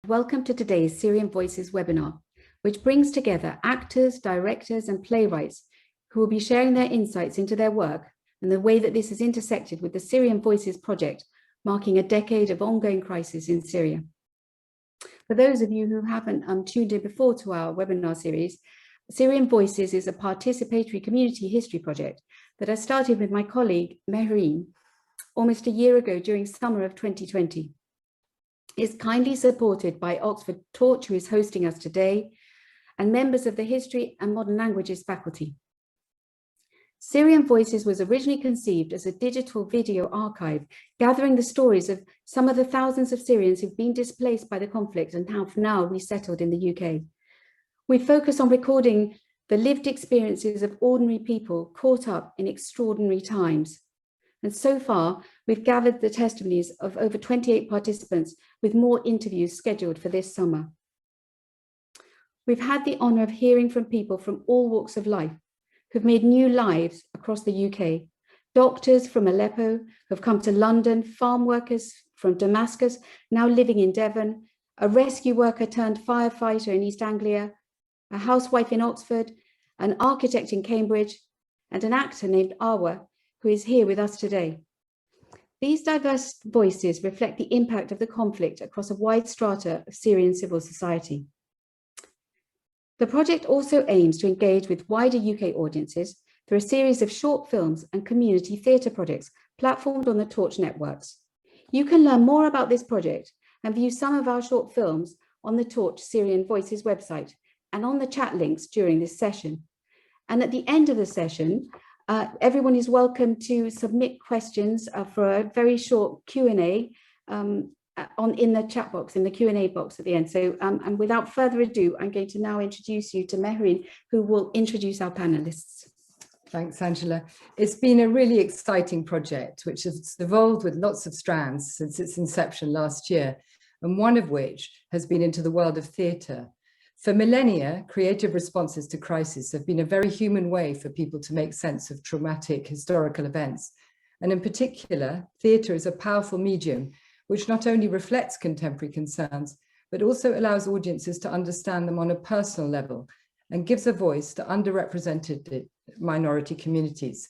Welcome to today's Syrian Voices webinar, which brings together actors, directors, and playwrights who will be sharing their insights into their work and the way that this has intersected with the Syrian Voices project, marking a decade of ongoing crisis in Syria. For those of you who haven't tuned in before to our webinar series, Syrian Voices is a participatory community history project that I started with my colleague Mehreen almost a year ago during summer of 2020. It's kindly supported by Oxford Torch, who is hosting us today, and members of the History and Modern Languages faculty. Syrian Voices was originally conceived as a digital video archive, gathering the stories of some of the thousands of Syrians who've been displaced by the conflict and have now resettled in the UK. We focus on recording the lived experiences of ordinary people caught up in extraordinary times. And so far, we've gathered the testimonies of over 28 participants, with more interviews scheduled for this summer. We've had the honour of hearing from people from all walks of life who've made new lives across the UK. Doctors from Aleppo who've come to London, farm workers from Damascus, now living in Devon, a rescue worker turned firefighter in East Anglia, a housewife in Oxford, an architect in Cambridge, and an actor named Arwa, who is here with us today. These diverse voices reflect the impact of the conflict across a wide strata of Syrian civil society. The project also aims to engage with wider UK audiences through a series of short films and community theatre projects platformed on the Torch networks. You can learn more about this project and view some of our short films on the Torch Syrian Voices website and on the chat links during this session. And at the end of the session, everyone is welcome to submit questions for a very short Q&A in the chat box, in the Q&A box at the end. So, and without further ado, I'm going to now introduce you to Mehreen, who will introduce our panelists. Thanks, Angela. It's been a really exciting project, which has evolved with lots of strands since its inception last year, and one of which has been into the world of theatre. For millennia, creative responses to crisis have been a very human way for people to make sense of traumatic historical events. And in particular, theatre is a powerful medium which not only reflects contemporary concerns, but also allows audiences to understand them on a personal level and gives a voice to underrepresented minority communities.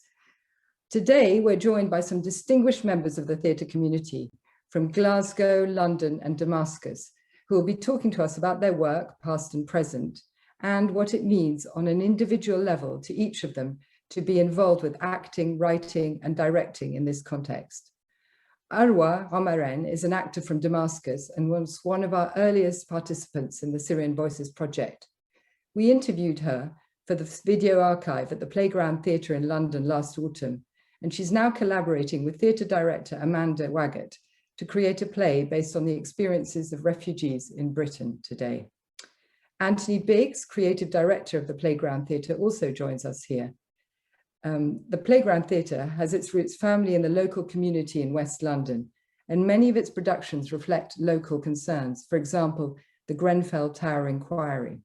Today, we're joined by some distinguished members of the theatre community from Glasgow, London, and Damascus, who will be talking to us about their work, past and present, and what it means on an individual level to each of them to be involved with acting, writing, and directing in this context. Arwa Romaren is an actor from Damascus and was one of our earliest participants in the Syrian Voices project. We interviewed her for the video archive at the Playground Theatre in London last autumn, and she's now collaborating with theatre director Amanda Waggett to create a play based on the experiences of refugees in Britain today. Anthony Biggs, creative director of the Playground Theatre, also joins us here. The Playground Theatre has its roots firmly in the local community in West London, and many of its productions reflect local concerns, for example, the Grenfell Tower Inquiry.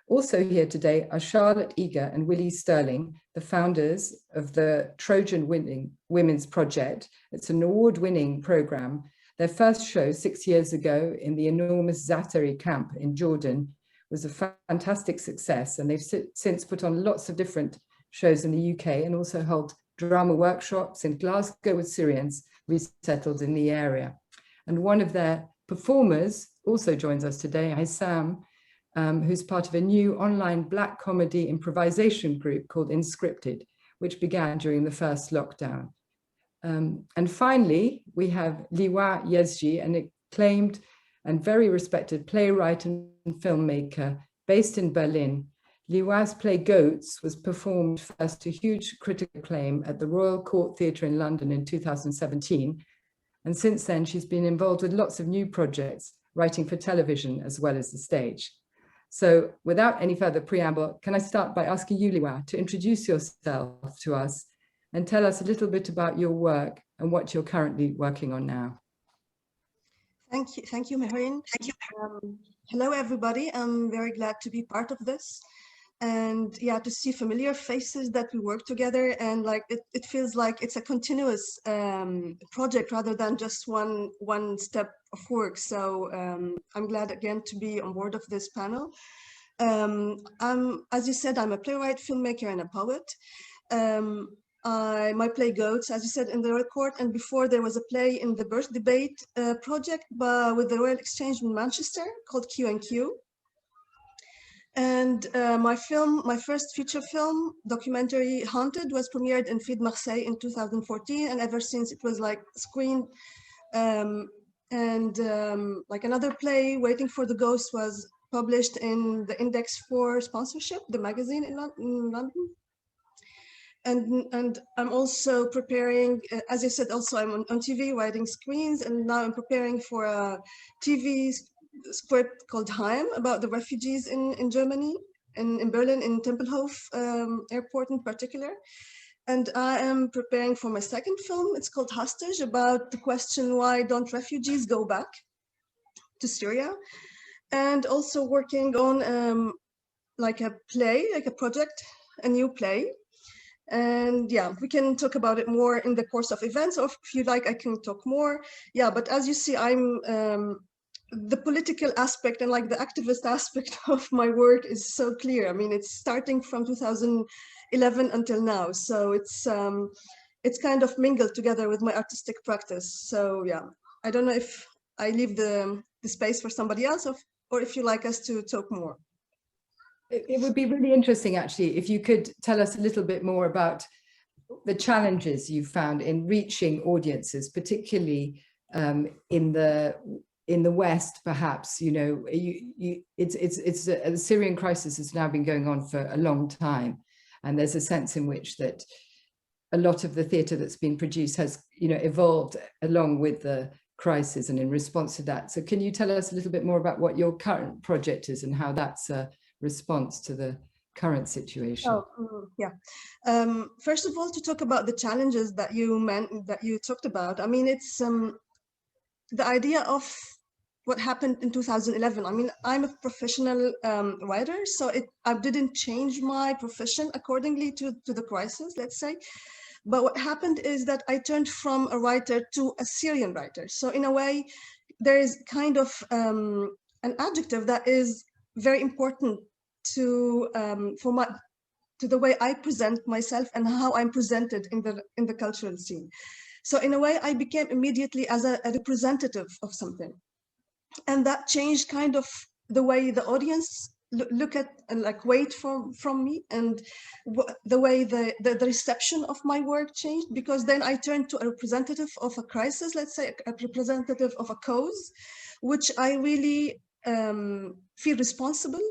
Also here today are Charlotte Eager and Willie Sterling, the founders of the Trojan Women's Project. It's an award-winning program. Their first show 6 years ago in the enormous Zaatari camp in Jordan was a fantastic success, and they've since put on lots of different shows in the UK and also hold drama workshops in Glasgow with Syrians resettled in the area. And one of their performers also joins us today, Issam, who's part of a new online Black comedy improvisation group called Inscripted, which began during the first lockdown. And finally, we have Liwa Yazji, an acclaimed and very respected playwright and filmmaker based in Berlin. Liwa's play Goats was performed first to huge critical acclaim at the Royal Court Theatre in London in 2017. And since then, she's been involved with lots of new projects, writing for television as well as the stage. So without any further preamble, can I start by asking you, Liwa, to introduce yourself to us and tell us a little bit about your work and what you're currently working on now. Thank you, Mehreen. Hello, everybody. I'm very glad to be part of this. And yeah, to see familiar faces that we work together, and like it feels like it's a continuous project rather than just one step work. So I'm glad again to be on board of this panel. As you said, I'm a playwright, filmmaker, and a poet. My play Goats, as you said in the record, and before there was a play in the Birth Debate project with the Royal Exchange in Manchester called Q&Q. And my first feature film documentary, Haunted, was premiered in Feed Marseille in 2014, and ever since it was like screened. Like another play, Waiting for the Ghost, was published in the Index for Sponsorship, the magazine in London. And I'm also preparing, as I said, also I'm on TV writing screens, and now I'm preparing for a TV script called Heim about the refugees in Germany, in Berlin, in Tempelhof airport in particular. And I am preparing for my second film. It's called Hostage, about the question, why don't refugees go back to Syria? And also working on like a play, like a project, a new play. And yeah, we can talk about it more in the course of events, or if you like, I can talk more. Yeah, but as you see, I'm the political aspect and like the activist aspect of my work is so clear. I mean, it's starting from 2011 until now. So it's kind of mingled together with my artistic practice. So yeah, I don't know if I leave the space for somebody else, or if you like us to talk more. It would be really interesting, actually, if you could tell us a little bit more about the challenges you found in reaching audiences, particularly in the West, perhaps. You know, the Syrian crisis has now been going on for a long time, and there's a sense in which that a lot of the theatre that's been produced has, you know, evolved along with the crisis and in response to that. So can you tell us a little bit more about what your current project is and how that's a response to the current situation? First of all, to talk about the challenges that you talked about, I mean, it's the idea of what happened in 2011. I mean, I'm a professional writer, so I didn't change my profession accordingly to the crisis, let's say. But what happened is that I turned from a writer to a Syrian writer. So in a way, there is kind of an adjective that is very important to the way I present myself and how I'm presented in the cultural scene. So in a way, I became immediately as a representative of something, and that changed kind of the way the audience look at and like wait from me, and the way the reception of my work changed, because then I turned to a representative of a crisis, let's say, a representative of a cause, which I really feel responsible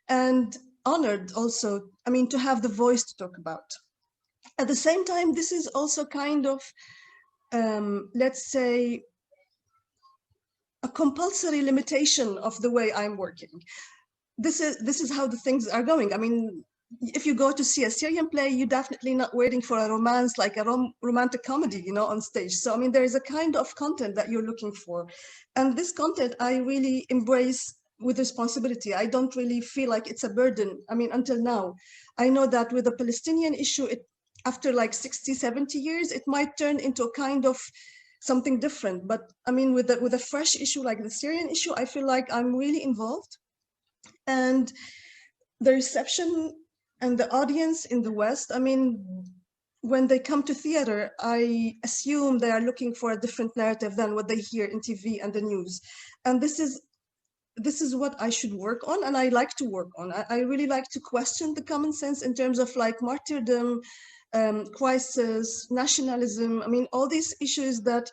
and honored also, I mean, to have the voice to talk about. At the same time, this is also kind of, let's say, a compulsory limitation of the way I'm working. This is how the things are going. I mean, if you go to see a Syrian play, you're definitely not waiting for a romance, like a romantic comedy, you know, on stage. So, I mean, there is a kind of content that you're looking for. And this content I really embrace with responsibility. I don't really feel like it's a burden. I mean, until now, I know that with the Palestinian issue, after like 60, 70 years, it might turn into a kind of something different. But I mean, with a fresh issue like the Syrian issue, I feel like I'm really involved. And the reception and the audience in the West, I mean, when they come to theater, I assume they are looking for a different narrative than what they hear in TV and the news. And this is what I should work on, and I like to work on. I really like to question the common sense in terms of like martyrdom, crisis, nationalism. I mean, all these issues that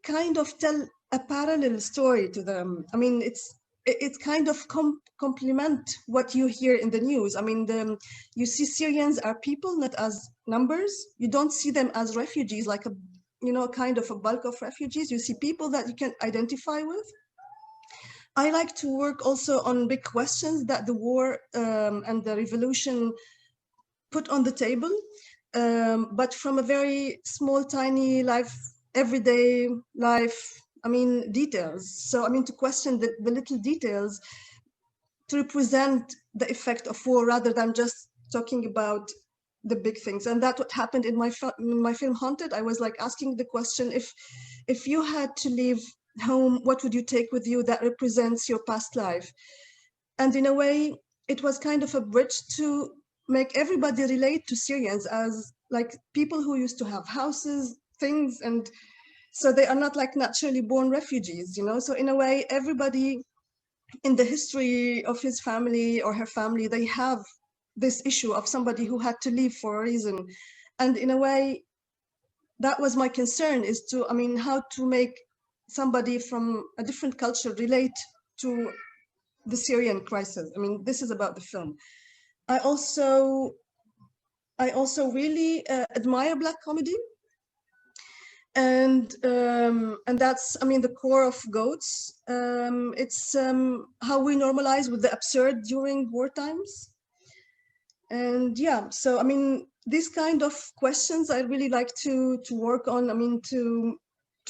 kind of tell a parallel story to them. I mean, it's kind of complement what you hear in the news. I mean, you see Syrians are people, not as numbers. You don't see them as refugees, like kind of a bulk of refugees. You see people that you can identify with. I like to work also on big questions that the war and the revolution put on the table, but from a very small, tiny life, everyday life, I mean, details. So, I mean, to question the little details, to represent the effect of war rather than just talking about the big things. And that's what happened in my film Haunted. I was like asking the question, if you had to leave home, what would you take with you that represents your past life? And in a way, it was kind of a bridge to make everybody relate to Syrians as like people who used to have houses, things, and so they are not like naturally born refugees, you know? So in a way, everybody in the history of his family or her family, they have this issue of somebody who had to leave for a reason. And in a way, that was my concern, is to, I mean, how to make somebody from a different culture relate to the Syrian crisis. I mean, this is about the film. I also really admire Black comedy. And that's, I mean, the core of Goats. It's how we normalize with the absurd during war times. And yeah, so I mean, these kind of questions I really like to work on. I mean, to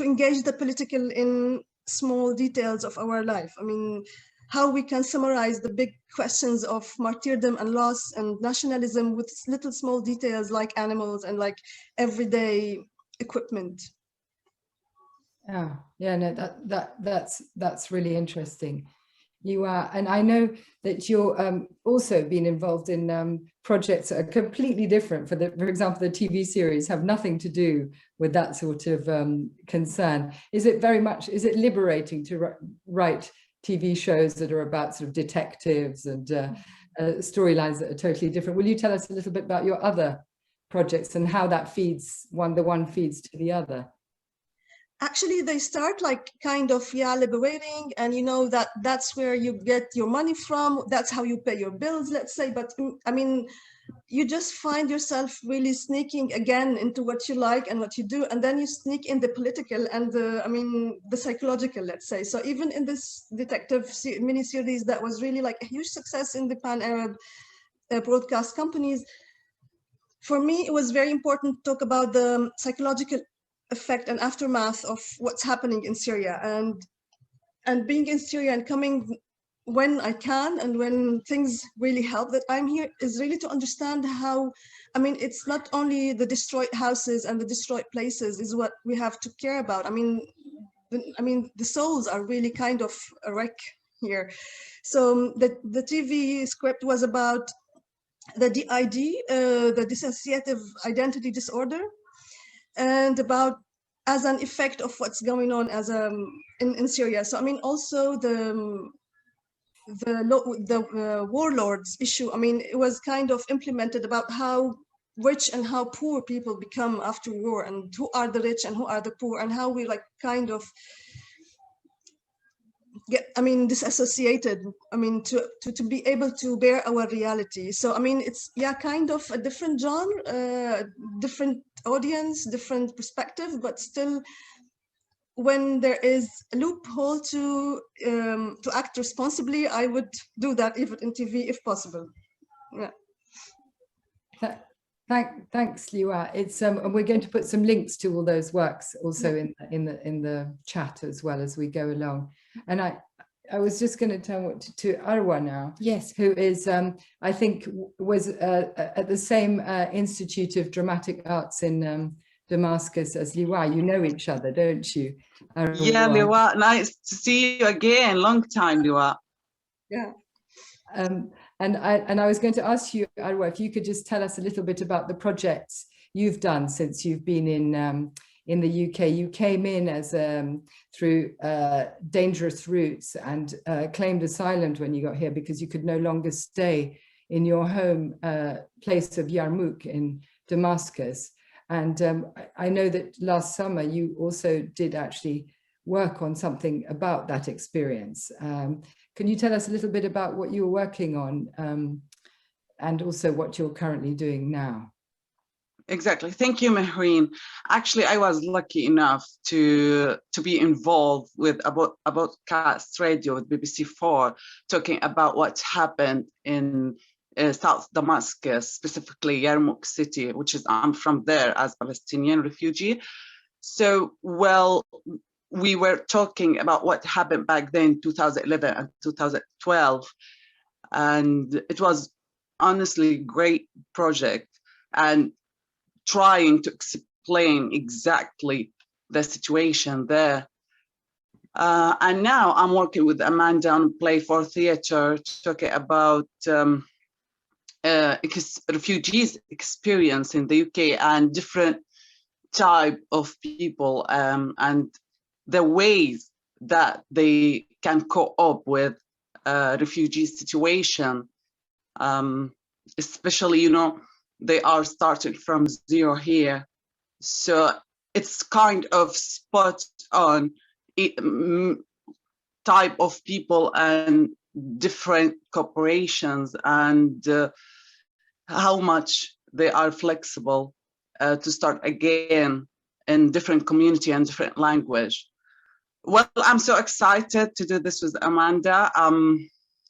engage the political in small details of our life. I mean, how we can summarize the big questions of martyrdom and loss and nationalism with little small details like animals and like everyday equipment. Yeah, no, that's really interesting. You are, and I know that you're also been involved in projects that are completely different. For example, the TV series have nothing to do with that sort of concern. Is it liberating to write TV shows that are about sort of detectives and storylines that are totally different? Will you tell us a little bit about your other projects and how that feeds the one feeds to the other? Actually, they start like kind of, yeah, liberating, and you know that's where you get your money from, that's how you pay your bills, let's say. But I mean, you just find yourself really sneaking again into what you like and what you do, and then you sneak in the political and the psychological, let's say. So even in this detective miniseries that was really like a huge success in the pan-Arab broadcast companies, for me it was very important to talk about the psychological effect and aftermath of what's happening in Syria, and being in Syria and coming when I can and when things really help that I'm here is really to understand how, I mean, it's not only the destroyed houses and the destroyed places is what we have to care about. I mean, the souls are really kind of a wreck here. So the TV script was about the DID, the dissociative identity disorder, and about as an effect of what's going on as in Syria. So I mean, also the warlords issue. I mean, it was kind of implemented about how rich and how poor people become after war, and who are the rich and who are the poor, and how we like kind of get, I mean, disassociated, I mean, to be able to bear our reality. So I mean, it's, yeah, kind of a different genre, different audience, different perspective, but still, when there is a loophole to act responsibly, I would do that even in TV if possible. Yeah. Thanks, Liwa. It's and we're going to put some links to all those works also in the chat as well as we go along. And I was just going to turn to Arwa now. Yes, who is I think was at the same Institute of Dramatic Arts in Damascus as Liwa. You know each other, don't you? Arwa? Yeah, Liwa, nice to see you again. Long time, Liwa. Yeah. And I was going to ask you, Arwa, if you could just tell us a little bit about the projects you've done since you've been in the UK. You came in as through dangerous routes and claimed asylum when you got here because you could no longer stay in your home place of Yarmouk in Damascus. And I know that last summer you also did actually work on something about that experience. Can you tell us a little bit about what you were working on and also what you're currently doing now? Exactly. Thank you, Mehreen. Actually, I was lucky enough to be involved with about Cast Radio with BBC4, talking about what's happened in South Damascus, specifically Yarmouk city, which is, I'm from there as a Palestinian refugee. So, well, we were talking about what happened back then, 2011 and 2012. And it was honestly a great project, and trying to explain exactly the situation there. And now I'm working with Amanda on a play for theatre, talking about refugees' experience in the UK and different type of people, and the ways that they can cope with refugee situation. Especially, you know, they are starting from zero here. So it's kind of spot on type of people and different corporations, and how much they are flexible to start again in different community and different language. Well, I'm so excited to do this with Amanda.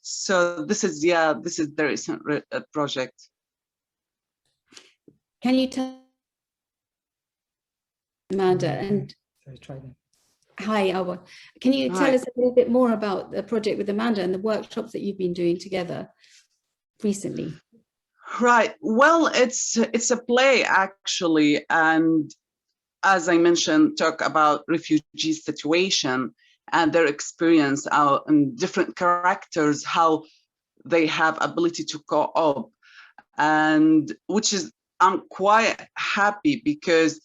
So this is the recent project. Can you tell Amanda and hi, Arwa. Can you tell us a little bit more about the project with Amanda and the workshops that you've been doing together recently? Right. Well, it's a play actually, and as I mentioned, talk about refugee situation and their experience and different characters, how they have ability to cope, and which is I'm quite happy because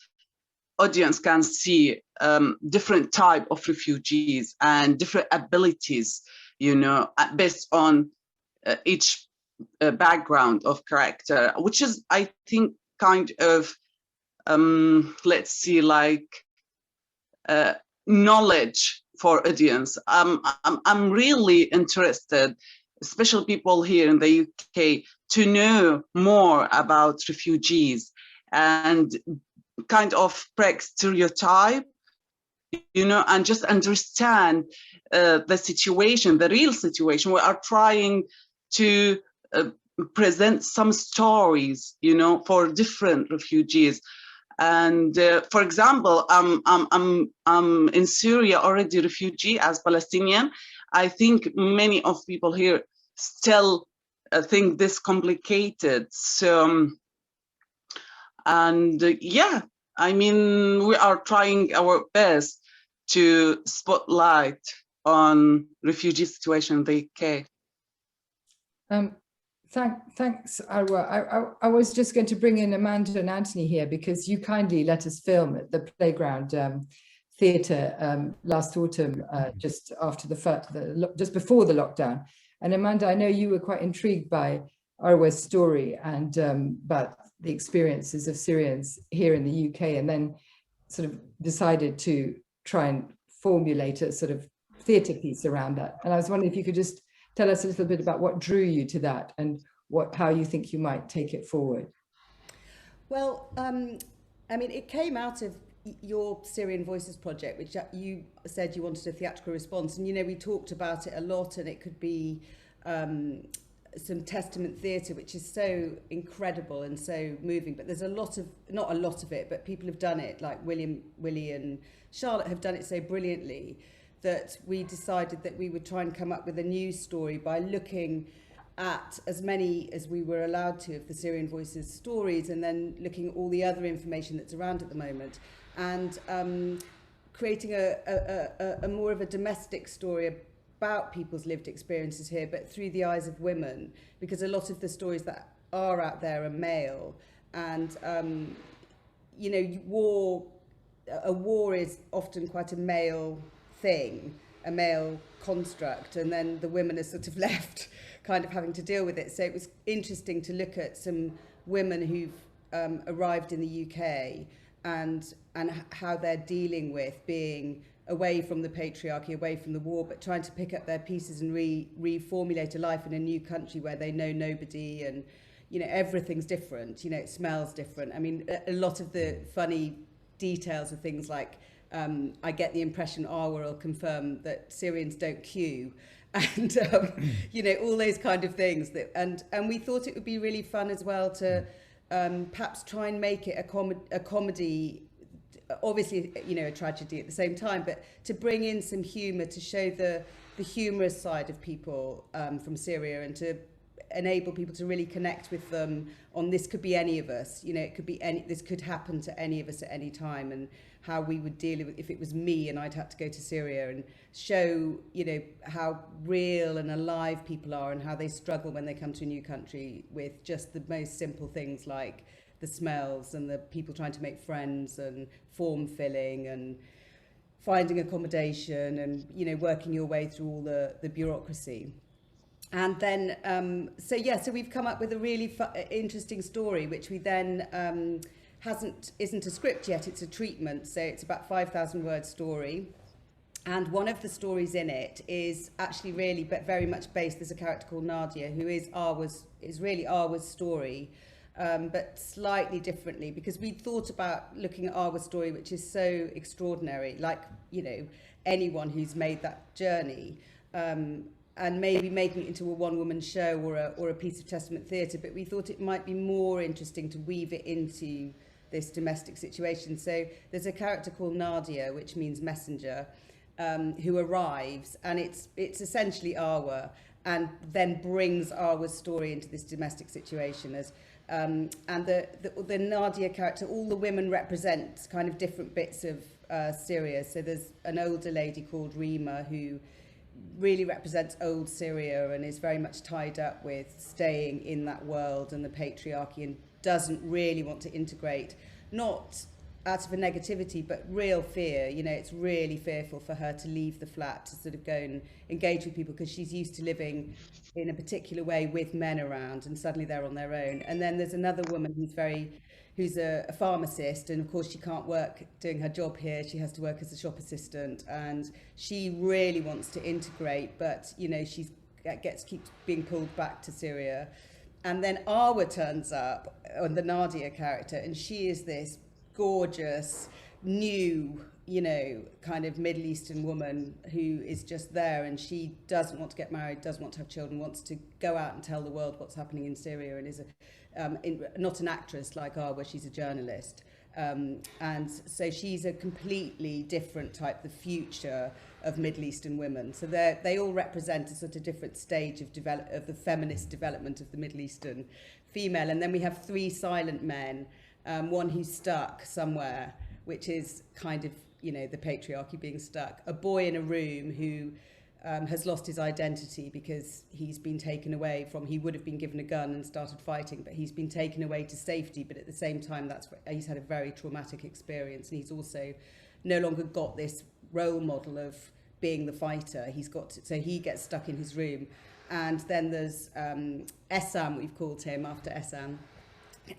audience can see different type of refugees and different abilities, you know, based on each background of character, which is, I think, kind of let's see, like knowledge for audience. I'm really interested, especially people here in the UK, to know more about refugees and kind of break stereotype, you know, and just understand the situation, the real situation. We are trying to present some stories, you know, for different refugees. And for example, I'm in Syria already refugee as Palestinian. I think many of people here still think this complicated. So, and yeah, I mean, we are trying our best to spotlight on refugee situation in the UK. Thanks, Arwa. I was just going to bring in Amanda and Anthony here because you kindly let us film at the Playground Theatre last autumn, just after just before the lockdown. And Amanda, I know you were quite intrigued by Arwa's story and about the experiences of Syrians here in the UK, and then sort of decided to try and formulate a sort of theatre piece around that. And I was wondering if you could just tell us a little bit about what drew you to that and how you think you might take it forward. Well, I mean, it came out of your Syrian Voices project, which you said you wanted a theatrical response. And, you know, we talked about it a lot, and it could be some testament theatre, which is so incredible and so moving. But there's a lot of, not a lot of it, but people have done it, like Willie and Charlotte have done it so brilliantly, that we decided that we would try and come up with a new story by looking at as many as we were allowed to of the Syrian Voices stories, and then looking at all the other information that's around at the moment, and creating a more of a domestic story about people's lived experiences here, but through the eyes of women, because a lot of the stories that are out there are male, and you know, a war is often quite a male thing, a male construct, and then the women are sort of left kind of having to deal with it. So it was interesting to look at some women who've arrived in the UK and how they're dealing with being away from the patriarchy, away from the war, but trying to pick up their pieces and reformulate a life in a new country where they know nobody, and you know, everything's different, you know, it smells different. I mean, a lot of the funny details of things like I get the impression Arwa will confirm that Syrians don't queue, and you know, all those kind of things that, and we thought it would be really fun as well to perhaps try and make it a comedy, obviously, you know, a tragedy at the same time, but to bring in some humour, to show the humorous side of people from Syria, and to enable people to really connect with them on this could be any of us, you know, it could be this could happen to any of us at any time, and how we would deal with if it was me and I'd had to go to Syria, and show, you know, how real and alive people are and how they struggle when they come to a new country with just the most simple things like the smells and the people trying to make friends and form filling and finding accommodation and, you know, working your way through all the bureaucracy. And then, so we've come up with a really interesting story, which we then isn't a script yet, it's a treatment. So it's about 5,000 word story. And one of the stories in it is actually really, but very much based, there's a character called Nadia, who is really Arwa's story, but slightly differently, because we thought about looking at Arwa's story, which is so extraordinary, like, you know, anyone who's made that journey, and maybe making it into a one-woman show or a piece of Testament theatre, but we thought it might be more interesting to weave it into this domestic situation. So there's a character called Nadia, which means messenger, who arrives, and it's essentially Arwa, and then brings Arwa's story into this domestic situation. As and the Nadia character, all the women represent kind of different bits of Syria. So there's an older lady called Rima who really represents old Syria and is very much tied up with staying in that world and the patriarchy, and doesn't really want to integrate, not out of a negativity, but real fear. You know, it's really fearful for her to leave the flat to sort of go and engage with people, because she's used to living in a particular way with men around, and suddenly they're on their own. And then there's another woman who's a pharmacist, and of course she can't work doing her job here, she has to work as a shop assistant, and she really wants to integrate, but, you know, keeps being pulled back to Syria. And then Arwa turns up, on the Nadia character, and she is this gorgeous, new, you know, kind of Middle Eastern woman who is just there, and she doesn't want to get married, doesn't want to have children, wants to go out and tell the world what's happening in Syria, and is not an actress like Arwa, she's a journalist. And so she's a completely different type, the future of Middle Eastern women. So they all represent a sort of different stage of the feminist development of the Middle Eastern female. And then we have three silent men, one who's stuck somewhere, which is kind of, you know, the patriarchy being stuck. A boy in a room who has lost his identity because he's been taken away from, he would have been given a gun and started fighting, but he's been taken away to safety. But at the same time, he's had a very traumatic experience, and he's also no longer got this role model of being the fighter. So he gets stuck in his room. And then there's Essam, we've called him after Essam,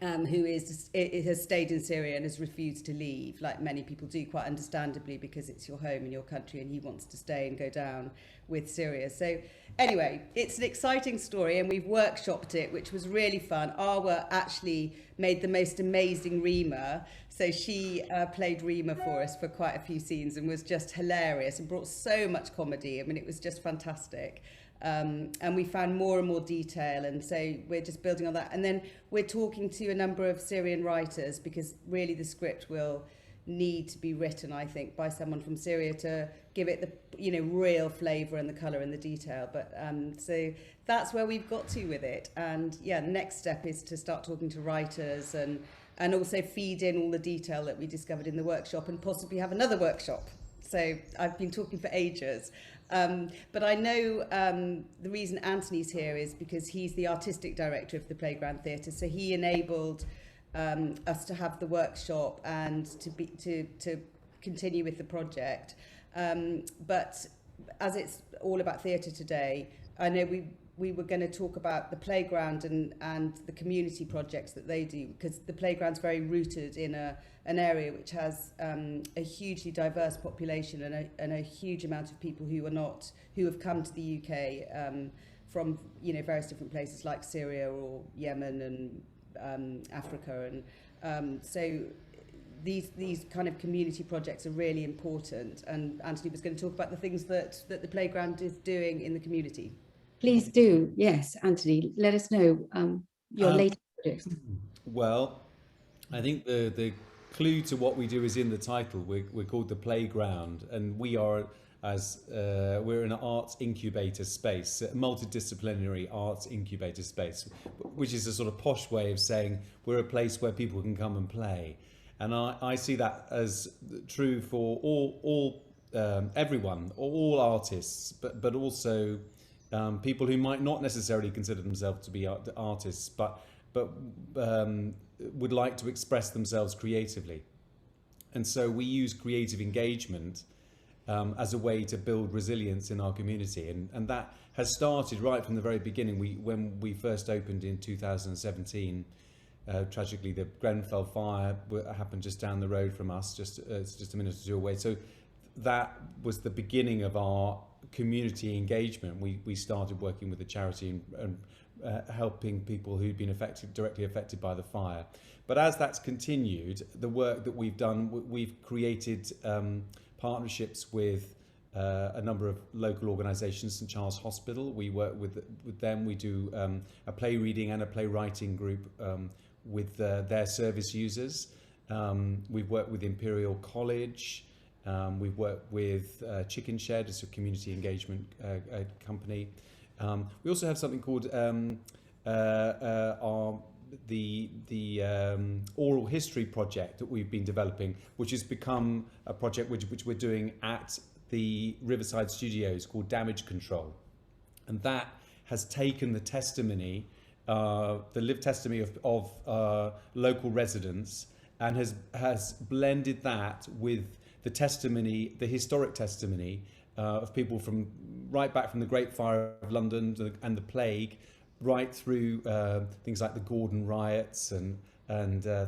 who has stayed in Syria and has refused to leave, like many people do, quite understandably, because it's your home and your country, and he wants to stay and go down with Syria. So anyway, it's an exciting story, and we've workshopped it, which was really fun. Arwa actually made the most amazing Rima, so she played Rima for us for quite a few scenes and was just hilarious and brought so much comedy. I mean, it was just fantastic. And we found more and more detail, and so we're just building on that. And then we're talking to a number of Syrian writers, because really the script will need to be written, I think, by someone from Syria to give it the, you know, real flavour and the colour and the detail. But so that's where we've got to with it. And yeah, the next step is to start talking to writers and also feed in all the detail that we discovered in the workshop, and possibly have another workshop. So I've been talking for ages. But I know the reason Anthony's here is because he's the artistic director of the Playground Theatre. So he enabled us to have the workshop and to continue with the project. But as it's all about theatre today, I know we were going to talk about the playground and the community projects that they do, because the playground's very rooted in an area which has a hugely diverse population and a huge amount of people who have come to the UK from, you know, various different places like Syria or Yemen and Africa, and so these kind of community projects are really important. And Anthony was going to talk about the things that the playground is doing in the community. Please do. Yes, Anthony, let us know your latest projects. Well, I think the clue to what we do is in the title. We're called The Playground, and we are as we're in an arts incubator space, a multidisciplinary arts incubator space, which is a sort of posh way of saying we're a place where people can come and play. And I see that as true for all everyone, all artists, but also people who might not necessarily consider themselves to be artists, but would like to express themselves creatively. And so we use creative engagement as a way to build resilience in our community, and that has started right from the very beginning. When we first opened in 2017, tragically the Grenfell fire happened just down the road from us, just a minute or two away. So that was the beginning of our community engagement. We started working with a charity and helping people who'd been directly affected by the fire. But as that's continued, the work that we've done, we've created partnerships with a number of local organisations. St Charles Hospital, we work with them. We do a play reading and a playwriting group with their service users. We've worked with Imperial College. We've worked with Chicken Shed, it's a community engagement company. We also have something called the oral history project that we've been developing, which has become a project which we're doing at the Riverside Studios called Damage Control. And that has taken the testimony, the lived testimony of local residents, and has blended that with the testimony, the historic testimony of people from right back from the Great Fire of London and the Plague, right through things like the Gordon riots and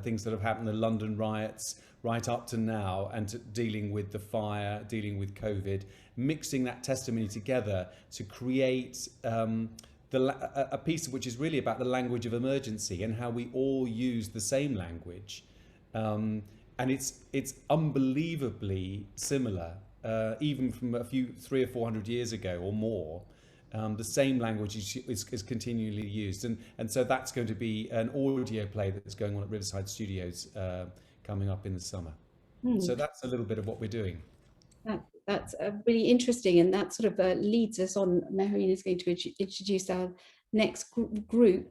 things that have happened, the London riots, right up to now, and dealing with the fire, dealing with COVID, mixing that testimony together to create a piece which is really about the language of emergency and how we all use the same language. And it's unbelievably similar, even from 300 or 400 years ago or more. The same language is continually used, and so that's going to be an audio play that's going on at Riverside Studios coming up in the summer. So that's a little bit of what we're doing. That's really interesting, and that sort of leads us on. Mehreen is going to introduce our next group,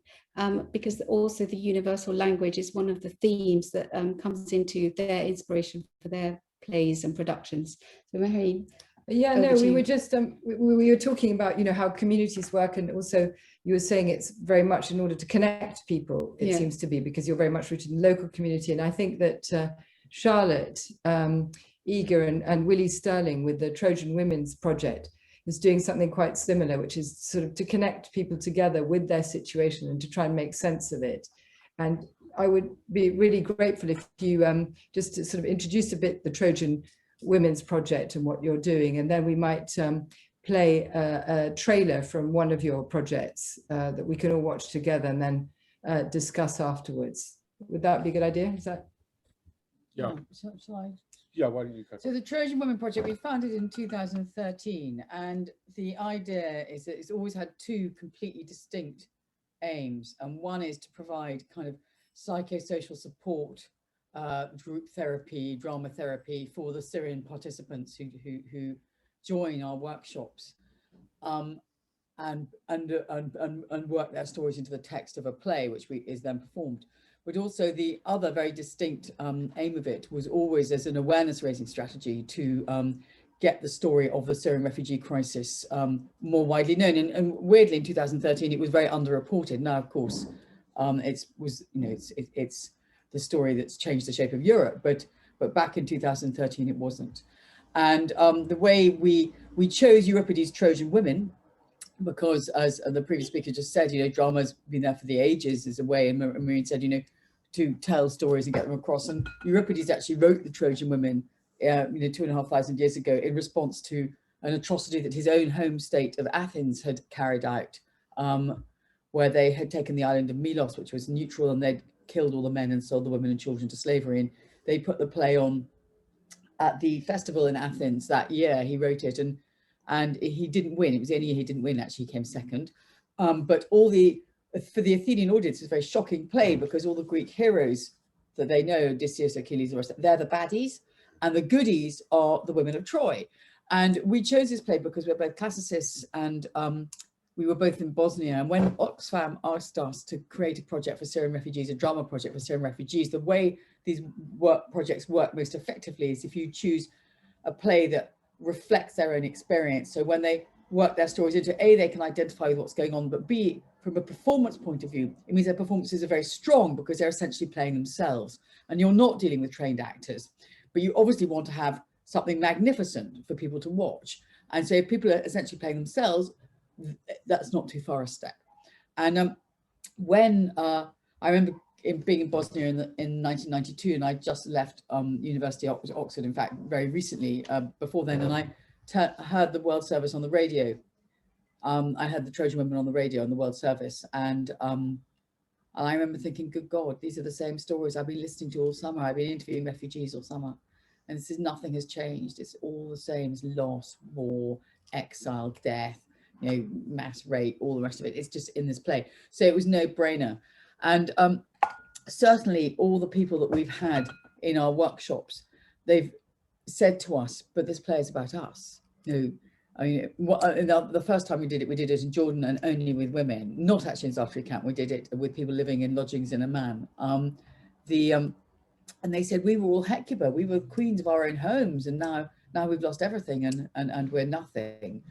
because also the universal language is one of the themes that comes into their inspiration for their plays and productions. So Mehreen. Yeah, no, we were just we were talking about, you know, how communities work, and also you were saying it's very much in order to connect people, it seems to be, because you're very much rooted in local community. And I think that Charlotte Eager and Willie Sterling with the Trojan Women's Project is doing something quite similar, which is sort of to connect people together with their situation and to try and make sense of it. And I would be really grateful if you just to sort of introduce a bit the Trojan Women's Project and what you're doing, and then we might play a trailer from one of your projects that we can all watch together and then discuss afterwards. Would that be a good idea? Is that? Yeah. Shall I? Yeah, why don't you go? So the Trojan Women Project, we founded in 2013, and the idea is that it's always had two completely distinct aims, and one is to provide kind of psychosocial support, group therapy, drama therapy for the Syrian participants who join our workshops, and work their stories into the text of a play, which is then performed. But also the other very distinct aim of it was always as an awareness raising strategy to get the story of the Syrian refugee crisis more widely known. And weirdly, in 2013, it was very underreported. Now, of course, it's the story that's changed the shape of Europe, but back in 2013, it wasn't. And the way we chose Euripides' Trojan Women, because as the previous speaker just said, you know, drama's been there for the ages as a way, and Mehreen said, you know, to tell stories and get them across. And Euripides actually wrote the Trojan Women, 2,500 years ago in response to an atrocity that his own home state of Athens had carried out, where they had taken the island of Milos, which was neutral, and they'd killed all the men and sold the women and children to slavery. And they put the play on at the festival in Athens that year. He wrote it, and he didn't win. It was the only year he didn't win, actually. He came second. But for the Athenian audience, it's a very shocking play, because all the Greek heroes that they know, Odysseus, Achilles, the rest, they're the baddies, and the goodies are the women of Troy. And we chose this play because we're both classicists, and we were both in Bosnia. And when Oxfam asked us to create a project for Syrian refugees, a drama project for Syrian refugees, the way these projects work most effectively is if you choose a play that reflects their own experience. So when they work their stories into, A, they can identify with what's going on, but B, from a performance point of view, it means their performances are very strong because they're essentially playing themselves. And you're not dealing with trained actors, but you obviously want to have something magnificent for people to watch. And so if people are essentially playing themselves, that's not too far a step. And when I remember being in Bosnia in 1992, and I just left University of Oxford, in fact, very recently before then, and I heard the World Service on the radio. I heard the Trojan Women on the radio on the World Service, and I remember thinking, good God, these are the same stories I've been listening to all summer. I've been interviewing refugees all summer, and this is, nothing has changed. It's all the same. It's loss, war, exile, death, you know, mass rape, all the rest of it. It's just in this play. So it was no brainer. And certainly all the people that we've had in our workshops, they've said to us, but this play is about us. You know, I mean, the first time we did it in Jordan, and only with women, not actually in Zaatari camp. We did it with people living in lodgings in Amman. And they said we were all Hecuba, we were queens of our own homes, and now we've lost everything, and we're nothing.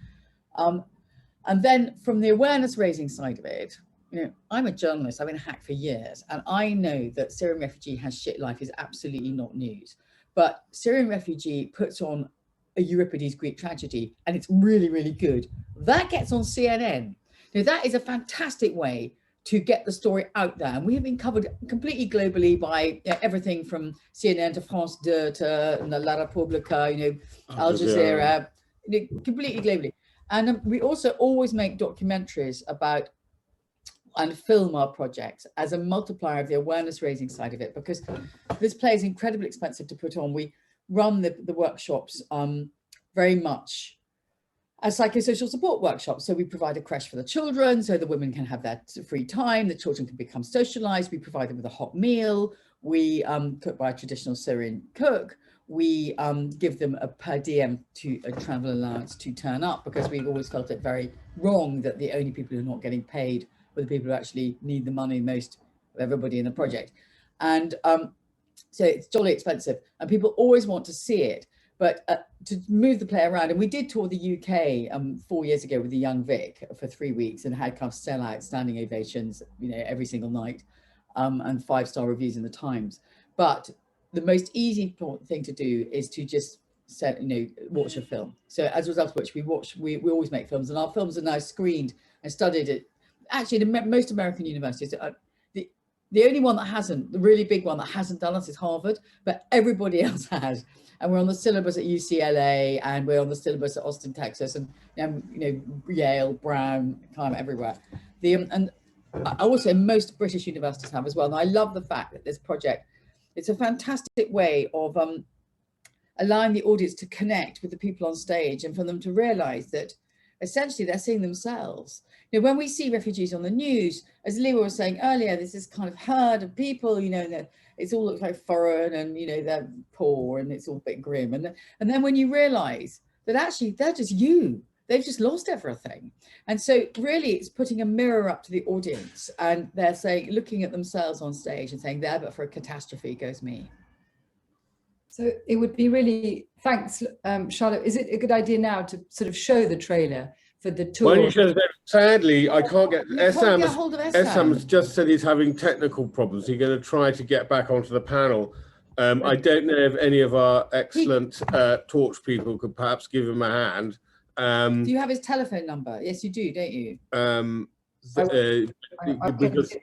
And then from the awareness raising side of it, you know, I'm a journalist, I've been a hack for years, and I know that Syrian refugee has shit life is absolutely not news. But Syrian refugee puts on a Euripides Greek tragedy, and it's really, really good. That gets on CNN. Now, that is a fantastic way to get the story out there. And we have been covered completely globally by everything from CNN to France 2 to La Repubblica, you know, Al Jazeera, you know, completely globally. And we also always make documentaries about and film our projects as a multiplier of the awareness raising side of it, because this play is incredibly expensive to put on. We run the workshops very much as psychosocial support workshops. So we provide a creche for the children so the women can have their free time, the children can become socialized, we provide them with a hot meal, we cook by a traditional Syrian cook, we give them a per diem to a travel allowance to turn up, because we've always felt it very wrong that the only people who are not getting paid were the people who actually need the money most of everybody in the project. And so it's jolly expensive, and people always want to see it. But to move the play around, and we did tour the UK 4 years ago with the Young Vic for 3 weeks, and had kind of sellout standing ovations, you know, every single night, and 5-star reviews in the Times. But the most easy thing to do is to just watch a film. So as a result of which we always make films, and our films are now screened and studied at actually most American universities. The only one that hasn't, the really big one that hasn't done us is Harvard, but everybody else has. And we're on the syllabus at UCLA, and we're on the syllabus at Austin, Texas, and you know, Yale, Brown, kind of everywhere. And also most British universities have as well. And I love the fact that this project, it's a fantastic way of allowing the audience to connect with the people on stage, and for them to realize that essentially they're seeing themselves. You know, when we see refugees on the news, as Lewa was saying earlier, there's this kind of herd of people, you know, that it's all looks like foreign, and, you know, they're poor, and it's all a bit grim. And then when you realize that actually they're just you, they've just lost everything. And so really it's putting a mirror up to the audience, and they're saying, looking at themselves on stage and saying, there, but for a catastrophe goes me. So it would be really, thanks, Charlotte. Is it a good idea now to sort of show the trailer for the tour? Why don't you show them? Sadly, I can't get, Essam's just said he's having technical problems. He's going to try to get back onto the panel. I don't know if any of our excellent torch people could perhaps give him a hand. Do you have his telephone number? Yes, you do, don't you?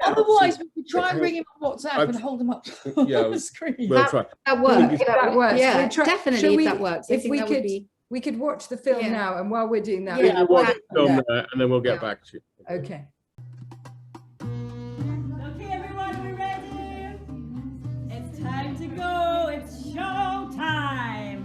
Otherwise, we could try and ring him on WhatsApp and hold him up on the screen. We'll try. That works. That works. Yeah, definitely, if that works. If we could watch the film now, and while we're doing that, Yeah, we'll watch the film there, and then we'll get back to you. Okay. Okay, everyone, we ready? It's time to go. It's show time.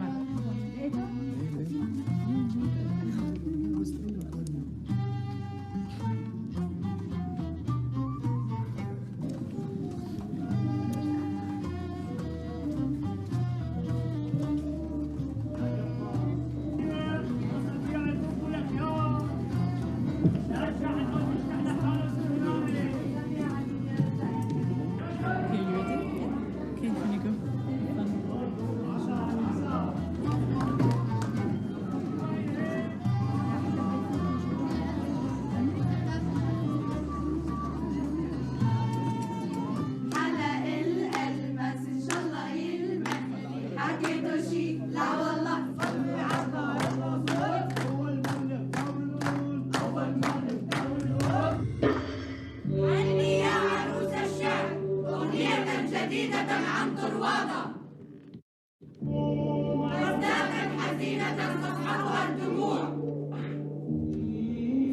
تصفحها الدموع.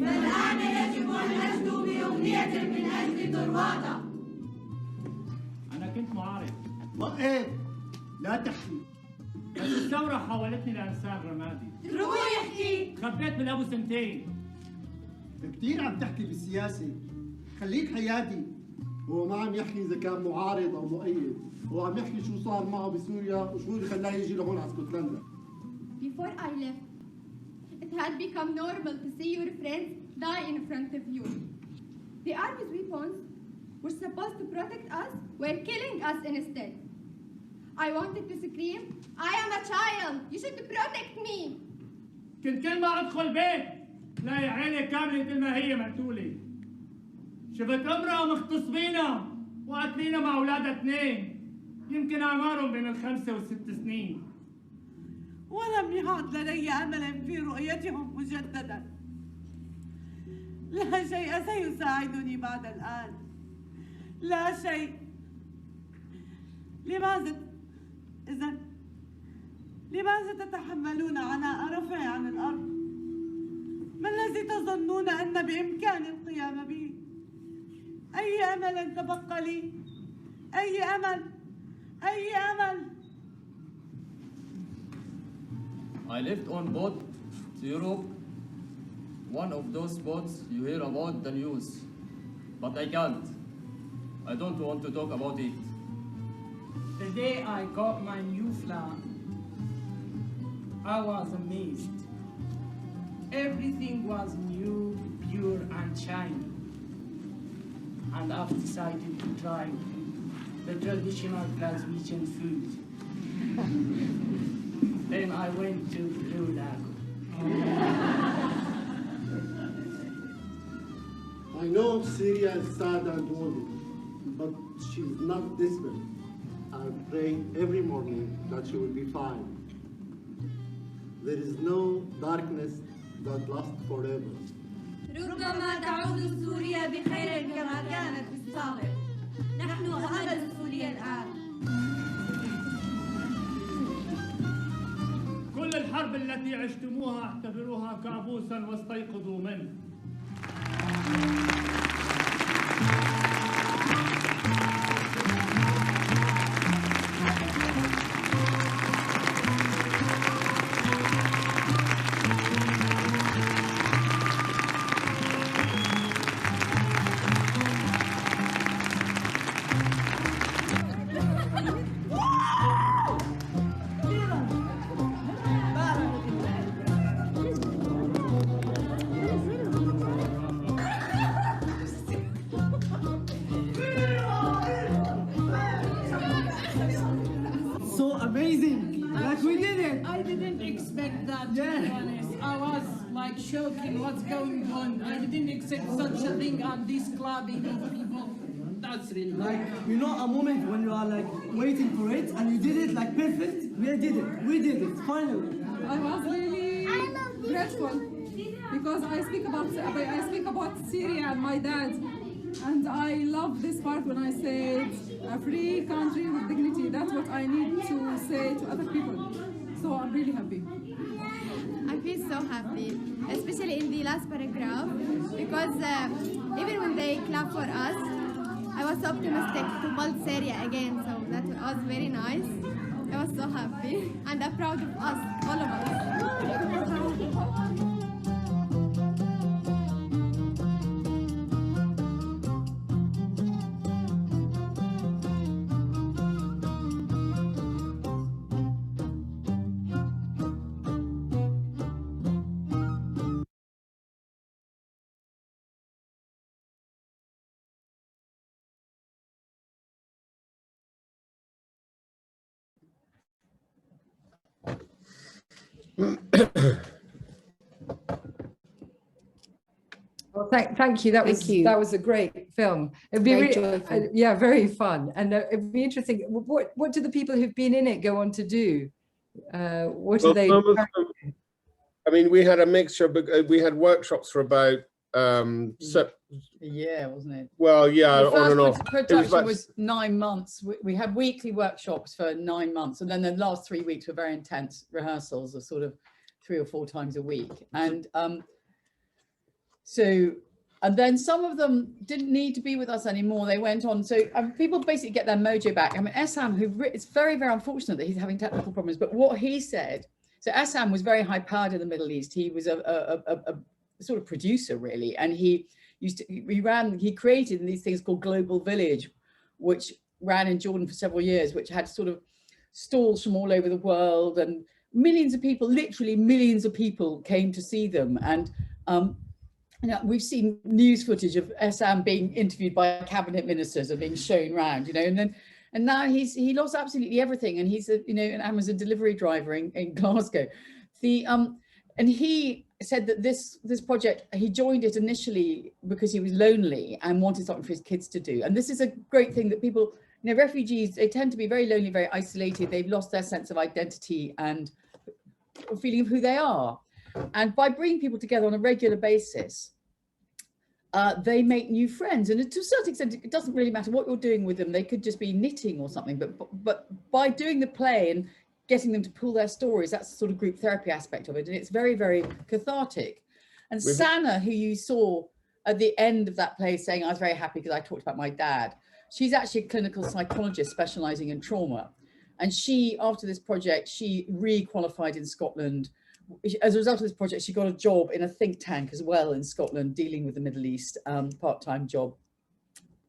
فالآن يجب أن نجدو بأغنية من أجل طروادة. أنا كنت معارض. وقف! لا تحكي. بس الثورة حاولتني لإنسان رمادي. اتركوه يحكي. خبيت من أبو سنتين. كتير عم تحكي بالسياسة. خليك حيادي. هو ما عم يحكي إذا كان معارض أو مؤيد. هو عم يحكي شو صار معه بسوريا وشو اللي خلاه يجي لهون على اسكتلندا. Before I left, it had become normal to see your friends die in front of you. The army's weapons were supposed to protect us, were killing us instead. I wanted to scream, I am a child, you should protect me. كنت كل ما أدخل بيت لاقي عيلة كاملة مثل ما هي مقتولة. شفت امرأة مغتصبينها وقاتلينها مع أولادها 2 يمكن أعمارهم بين 5 و6 سنين. ولم يعد لدي أمل في رؤيتهم مجددا. لا شيء سيساعدني بعد الآن. لا شيء. لماذا تتحملون عناء رفعي عن الأرض؟ ما الذي تظنون أن بإمكاني القيام به؟ أي أمل تبقى لي؟ أي أمل؟ أي أمل؟ I left on boat to Europe, one of those boats you hear about the news, but I can't. I don't want to talk about it. The day I got my new flat, I was amazed. Everything was new, pure and shiny. And I've decided to try the traditional Glaswegian food. Then I went to Glasgow. I know Syria is sad and wounded, but she's not desperate. I pray every morning that she will be fine. There is no darkness that lasts forever. ربما تعود سوريا بخير كما كانت في السابق. نحن أمل سوريا الآن. كل الحرب التي عشتموها اعتبروها كابوسا واستيقظوا منه. Shocking what's going on. I didn't expect such a thing on this clubbing of people. That's really like, you know, a moment when you are like waiting for it and you did it like perfect. We did it. We did it. Finally. I was really grateful because I speak about Syria and my dad, and I love this part when I said a free country with dignity. That's what I need to say to other people. So I'm really happy. I feel so happy, especially in the last paragraph, because even when they clap for us, I was so optimistic to build Syria again, so that was very nice. I was so happy, and I'm proud of us, all of us. Well, thank you. That was a great film. It'd be really, yeah, very fun, and it'd be interesting. What do the people who've been in it go on to do? What do they? I mean, we had a mixture, but we had workshops for about yeah, wasn't it? Well, yeah, on and off. Production was 9 months. We had weekly workshops for 9 months, and then the last 3 weeks were very intense rehearsals of sort of 3 or 4 times a week. And and then some of them didn't need to be with us anymore. They went on. So people basically get their mojo back. I mean, Essam, it's very, very unfortunate that he's having technical problems. But what he said, so Essam was very high powered in the Middle East. He was a sort of producer, really. And he created these things called Global Village, which ran in Jordan for several years, which had sort of stalls from all over the world, and millions of people, literally millions of people came to see them. And we've seen news footage of Essam being interviewed by cabinet ministers and being shown around, and now he lost absolutely everything, and he's an Amazon delivery driver in Glasgow. And he said that this project, he joined it initially because he was lonely and wanted something for his kids to do. And this is a great thing that people, refugees, they tend to be very lonely, very isolated. They've lost their sense of identity and a feeling of who they are. And by bringing people together on a regular basis, they make new friends. And to a certain extent, it doesn't really matter what you're doing with them. They could just be knitting or something. But by doing the play and getting them to pull their stories, that's the sort of group therapy aspect of it. And it's very, very cathartic. And Sana, who you saw at the end of that play saying, I was very happy because I talked about my dad. She's actually a clinical psychologist specializing in trauma. And she, after this project, she re-qualified in Scotland. As a result of this project, she got a job in a think tank as well in Scotland, dealing with the Middle East, part-time job.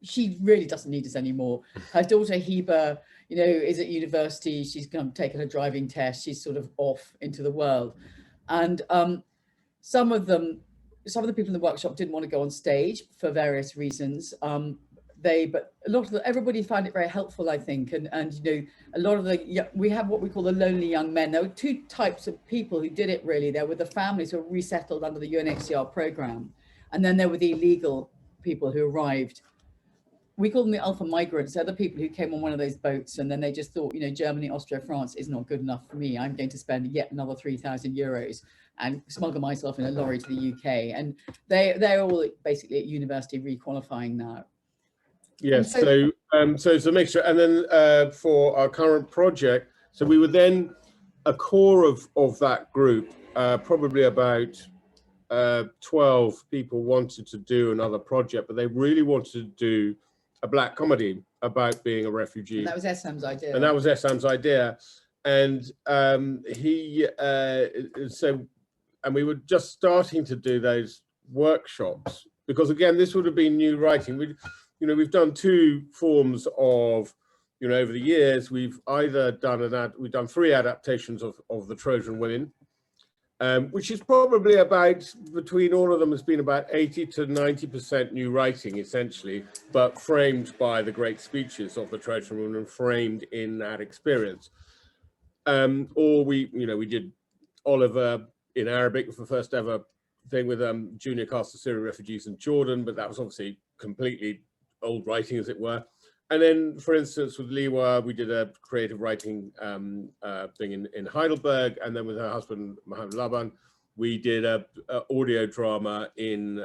She really doesn't need us anymore. Her daughter Heba, is at university. She's taken her driving test. She's sort of off into the world. And some of the people in the workshop didn't want to go on stage for various reasons. But a lot of everybody found it very helpful, I think. And a lot of we have what we call the lonely young men. There were 2 types of people who did it, really. There were the families who were resettled under the UNHCR program. And then there were the illegal people who arrived. We call them the alpha migrants. They're the people who came on one of those boats and then they just thought, Germany, Austria, France is not good enough for me. I'm going to spend yet another 3,000 euros and smuggle myself in a lorry to the UK. And they're all basically at university re-qualifying now. Yes, so it's a mixture. And then for our current project, so we were then a core of that group, probably about 12 people wanted to do another project, but they really wanted to do a black comedy about being a refugee. And that was Essam's idea. And that was Essam's idea. And and we were just starting to do those workshops because, again, this would have been new writing. We've done 2 forms of, over the years, we've either done we've done 3 adaptations of the Trojan Women, which is probably about, between all of them, has been about 80 to 90% new writing, essentially, but framed by the great speeches of the Trojan Women and framed in that experience. Or we did Oliver in Arabic for the first ever thing with junior cast of Syrian refugees in Jordan, but that was obviously completely old writing, as it were. And then, for instance, with Liwa, we did a creative writing thing in Heidelberg, and then with her husband, Mohammed Laban, we did a audio drama in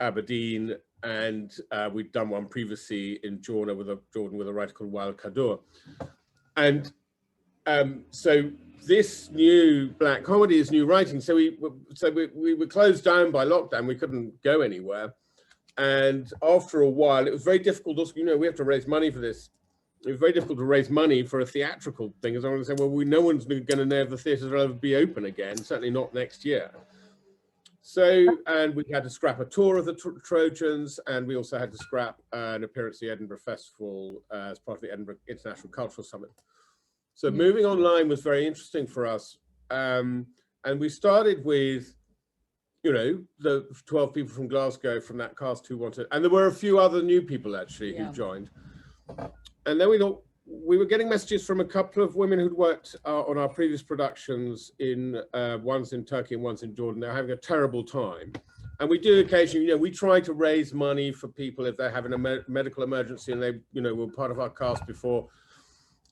Aberdeen, and we'd done one previously in Jordan with a writer called Wael Kadour. And so this new black comedy is new writing. So we were closed down by lockdown. We couldn't go anywhere. And after a while, it was very difficult. Also, we have to raise money for this. It was very difficult to raise money for a theatrical thing. As I want to say, well, no one's going to know if the theatres will ever be open again. Certainly not next year. So, and we had to scrap a tour of the Trojans, and we also had to scrap an appearance at the Edinburgh Festival as part of the Edinburgh International Cultural Summit. So moving online was very interesting for us. And we started with, the 12 people from Glasgow from that cast who wanted, and there were a few other new people actually who joined. And then we thought, we were getting messages from a couple of women who'd worked on our previous productions one's in Turkey and one's in Jordan. They're having a terrible time. And we do occasionally, we try to raise money for people if they're having a medical emergency and they, were part of our cast before.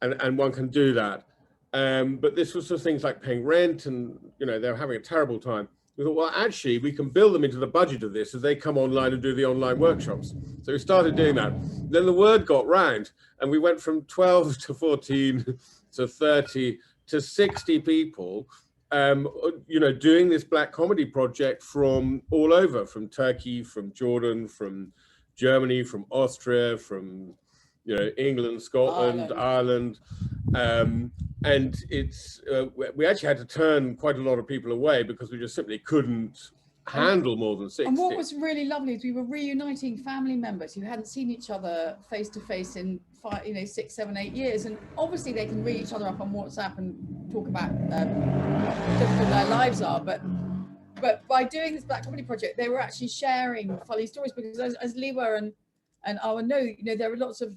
And one can do that. But this was for things like paying rent and, they're having a terrible time. We thought, well, actually, we can build them into the budget of this as they come online and do the online workshops. So we started doing that. Then the word got round and we went from 12 to 14 to 30 to 60 people, doing this black comedy project from all over, from Turkey, from Jordan, from Germany, from Austria, from England, Scotland, Ireland. And it's we actually had to turn quite a lot of people away because we just simply couldn't handle more than 60. And what was really lovely is we were reuniting family members who hadn't seen each other face to face in 6, 7, 8 years, and obviously they can read each other up on WhatsApp and talk about difficult their lives are, but by doing this black comedy project they were actually sharing funny stories, because as Liwa and Arwa know, there are lots of,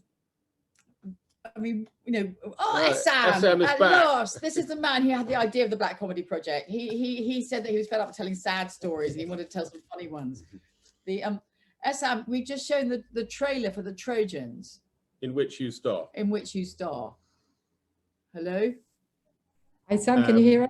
Essam at last. This is the man who had the idea of the black comedy project. He said that he was fed up with telling sad stories and he wanted to tell some funny ones. The Essam, we've just shown the trailer for the Trojans. In which you star. In which you star. Hello? Essam, can you hear us?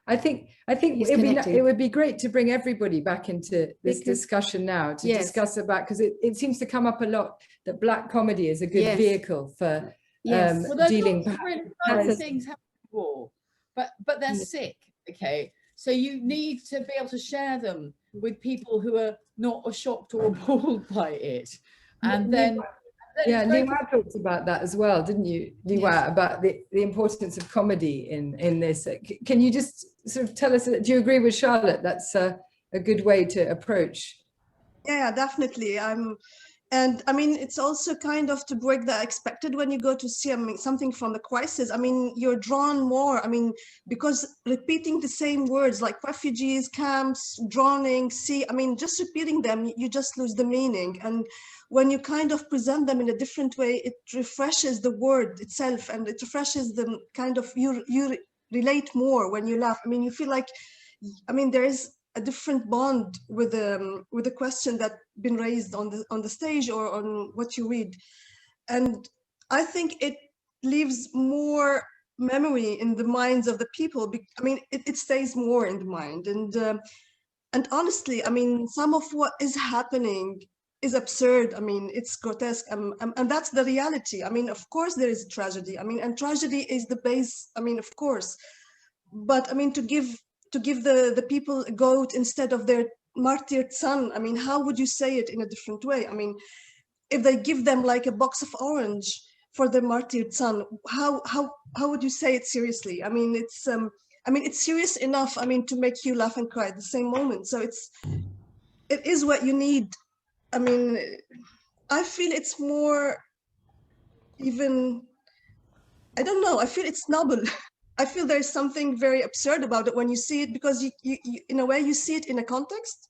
I think it would be great to bring everybody back into this discussion now to discuss about, because it seems to come up a lot that black comedy is a good vehicle for dealing with things happening in war, but they're sick. Okay, so you need to be able to share them with people who are not shocked or appalled by it, and then. Yeah, Liwa talked about that as well, didn't you, Liwa, yes. About the importance of comedy in this. Can you just sort of tell us, do you agree with Charlotte? That's a good way to approach. Yeah, definitely. And I mean, it's also kind of to break the expected when you go to see something from the crisis. I mean, you're drawn more, because repeating the same words like refugees, camps, drowning, sea, just repeating them, you just lose the meaning. And when you kind of present them in a different way, it refreshes the word itself, and it refreshes them kind of, you relate more when you laugh. You feel like, there is a different bond with the question that's been raised on the stage or on what you read. And I think it leaves more memory in the minds of the people. It stays more in the mind. And honestly, some of what is happening is absurd. It's grotesque, and that's the reality. Of course there is a tragedy. And tragedy is the base. Of course, but to give the people a goat instead of their martyred son. How would you say it in a different way? If they give them like a box of orange for their martyred son, how would you say it seriously? It's serious enough. To make you laugh and cry at the same moment. So it is what you need. I feel it's more even, I don't know, I feel it's noble. I feel there's something very absurd about it when you see it, because you in a way you see it in a context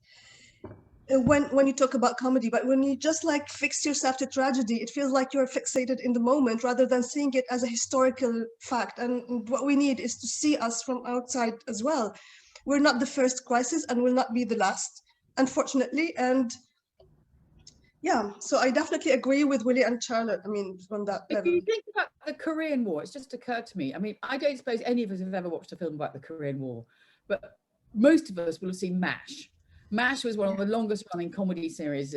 when you talk about comedy, but when you just like fix yourself to tragedy, it feels like you're fixated in the moment rather than seeing it as a historical fact. And what we need is to see us from outside as well. We're not the first crisis and will not be the last, unfortunately. And yeah, so I definitely agree with Willie and Charlotte, on that level. If you think about the Korean War, it's just occurred to me, I don't suppose any of us have ever watched a film about the Korean War, but most of us will have seen MASH. MASH was one of the longest running comedy series,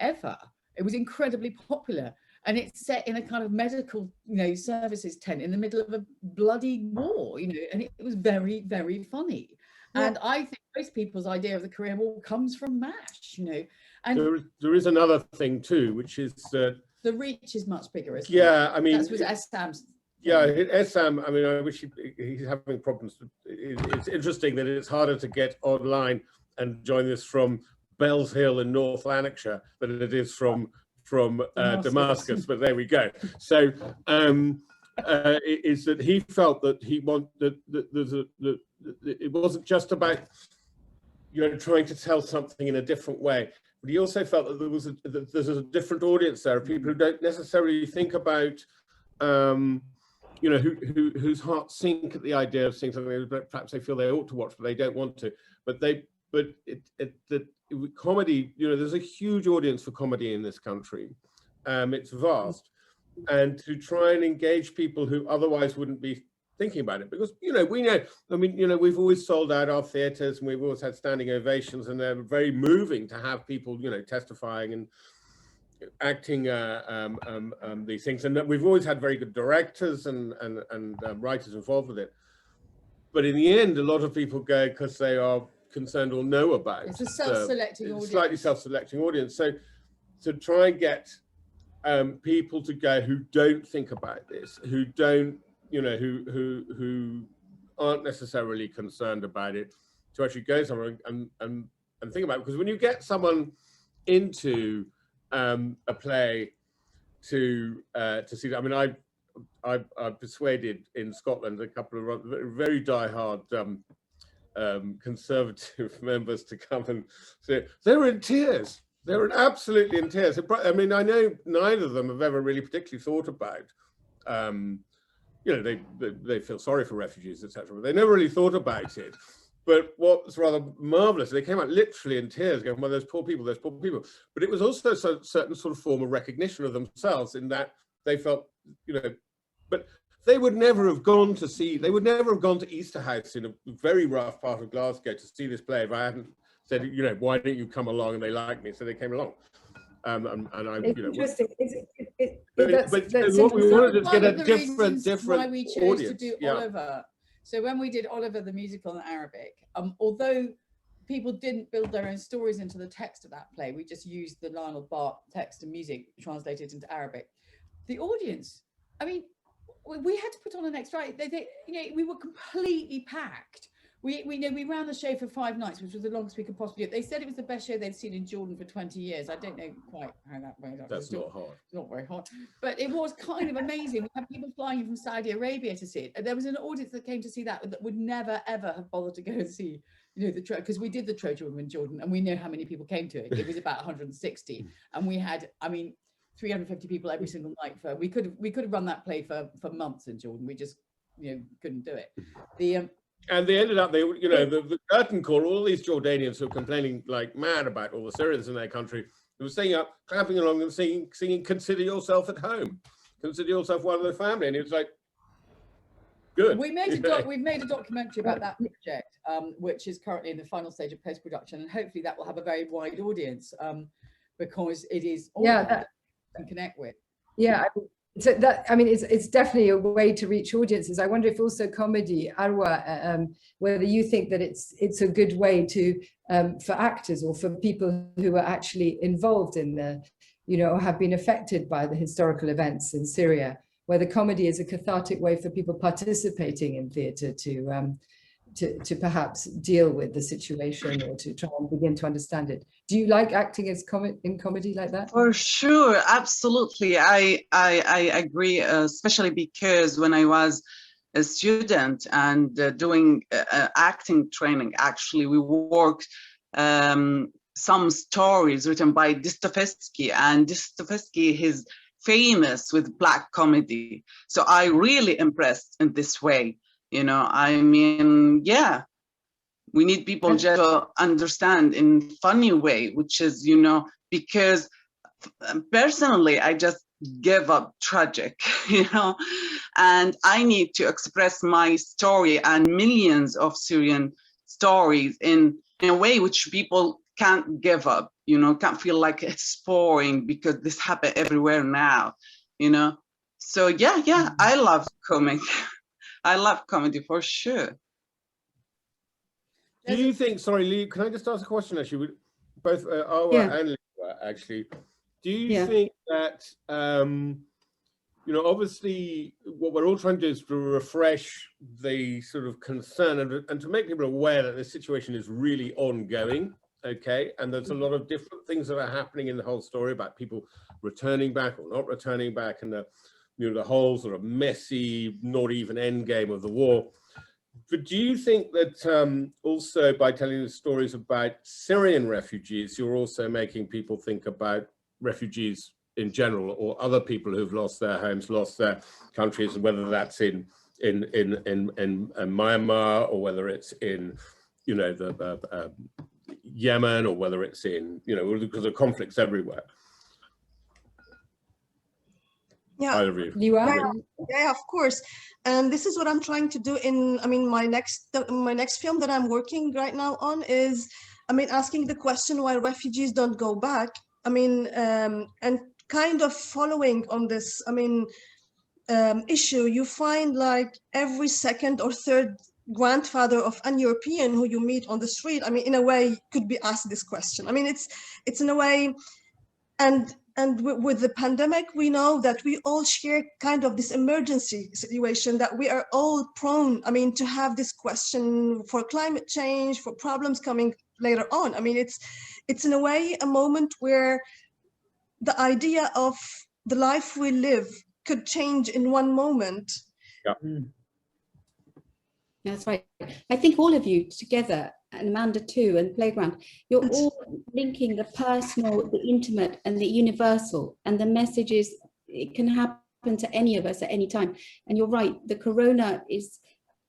ever. It was incredibly popular, and it's set in a kind of medical, services tent in the middle of a bloody war, and it was very, very funny. Yeah. And I think most people's idea of the Korean War comes from MASH, And there is another thing too, which is that the reach is much bigger, isn't it? Yeah, that was Essam's. Yeah, Essam. I wish he's having problems. It's interesting that it's harder to get online and join this from Bells Hill in North Lanarkshire than it is from Damascus. But there we go. So is that he felt that he wanted that it wasn't just about trying to tell something in a different way. But he also felt that there's a different audience there, people who don't necessarily think about, whose hearts sink at the idea of seeing something that perhaps they feel they ought to watch, but they don't want to. But comedy, there's a huge audience for comedy in this country. It's vast, and to try and engage people who otherwise wouldn't be thinking about it, because we know, we've always sold out our theatres and we've always had standing ovations, and they're very moving to have people testifying acting these things, and we've always had very good directors and writers involved with it. But in the end, a lot of people go because they are concerned or know about it's a self-selecting audience, slightly self-selecting audience. So to try and get people to go who don't think about this, who don't, you know, who aren't necessarily concerned about it, to actually go somewhere and think about it. Because when you get someone into a play to see that, I mean, I persuaded in Scotland a couple of very diehard conservative members to come and say they were in tears. They were absolutely in tears. I mean, I know neither of them have ever really particularly thought about, you know, they feel sorry for refugees, etc. But they never really thought about it. But what was rather marvelous, they came out literally in tears, going, "Well, those poor people, those poor people." But it was also a certain sort of form of recognition of themselves, in that they felt, you know, but they would never have gone to see, they would never have gone to Easter House in a very rough part of Glasgow to see this play if I hadn't said, you know, "Why don't you come along?" And they liked me, so they came along. And I, it's, you know, interesting. But what we wanted to get a different why we chose audience. to do Oliver. So when we did Oliver the musical in Arabic, although people didn't build their own stories into the text of that play, we just used the Lionel Bart text and music translated into Arabic. The audience, I mean, we had to put on an extra. You know, we were completely packed. We ran the show for 5 nights, which was the longest we could possibly do. They said it was the best show they'd seen in Jordan for 20 years. I don't know quite how that went. That's not hard. Not very hard, but it was kind of amazing. We had people flying in from Saudi Arabia to see it. And there was an audience that came to see that would never ever have bothered to go and see, you know, because we did the Trojan Women in Jordan, and we know how many people came to it. It was about 160, and we had, I mean, 350 people every single night. We could have run that play for months in Jordan. We just, you know, couldn't do it. And they ended up, you know, the curtain call, all these Jordanians who were complaining like mad about all the Syrians in their country, they were singing up, clapping along and singing, "Consider yourself at home. Consider yourself one of the family." And it was like, good. We've made a documentary about that project, which is currently in the final stage of post-production. And hopefully that will have a very wide audience, because it is all that you can connect with. Yeah. So that, I mean, it's definitely a way to reach audiences. I wonder if also comedy, Arwa, whether you think that it's a good way to for actors or for people who are actually involved in the, you know, have been affected by the historical events in Syria, whether comedy is a cathartic way for people participating in theatre to perhaps deal with the situation or to try and begin to understand it. Do you like acting as in comedy like that? For sure, absolutely. I agree, especially because when I was a student and doing acting training, actually, we worked some stories written by Dostoevsky, and Dostoevsky is famous with Black comedy. So I really impressed in this way. You know, I mean, yeah, we need people just to understand in a funny way, which is, you know, because personally, I just give up tragic, you know, and I need to express my story and millions of Syrian stories in a way which people can't give up, you know, can't feel like it's boring because this happened everywhere now, you know. So yeah, I love comic. I love comedy for sure. Do you think, sorry, Lee, can I just ask a question actually? Both Arwa and Lisa, actually. Do you think that, you know, obviously what we're all trying to do is to refresh the sort of concern and to make people aware that this situation is really ongoing, okay? And there's a lot of different things that are happening in the whole story about people returning back or not returning back, and the whole sort of messy, not even end game of the war. But do you think that also by telling the stories about Syrian refugees, you're also making people think about refugees in general, or other people who've lost their homes, lost their countries, and whether that's in Myanmar, or whether it's in, you know, the Yemen, or whether it's in, you know, because of conflicts everywhere? Yeah. Yeah, of course. And this is what I'm trying to do in, I mean, my next film that I'm working right now on is, I mean, asking the question why refugees don't go back. I mean, and kind of following on this, I mean, issue, you find like every second or third grandfather of an European who you meet on the street, I mean, in a way, could be asked this question. I mean, it's in a way, and with the pandemic, we know that we all share kind of this emergency situation, that we are all prone, I mean, to have this question for climate change, for problems coming later on. I mean, it's in a way a moment where the idea of the life we live could change in one moment. Yeah. That's right. I think all of you together, and Amanda too, and Playground, you're all linking the personal, the intimate, and the universal, and the messages. It can happen to any of us at any time. And you're right, the corona is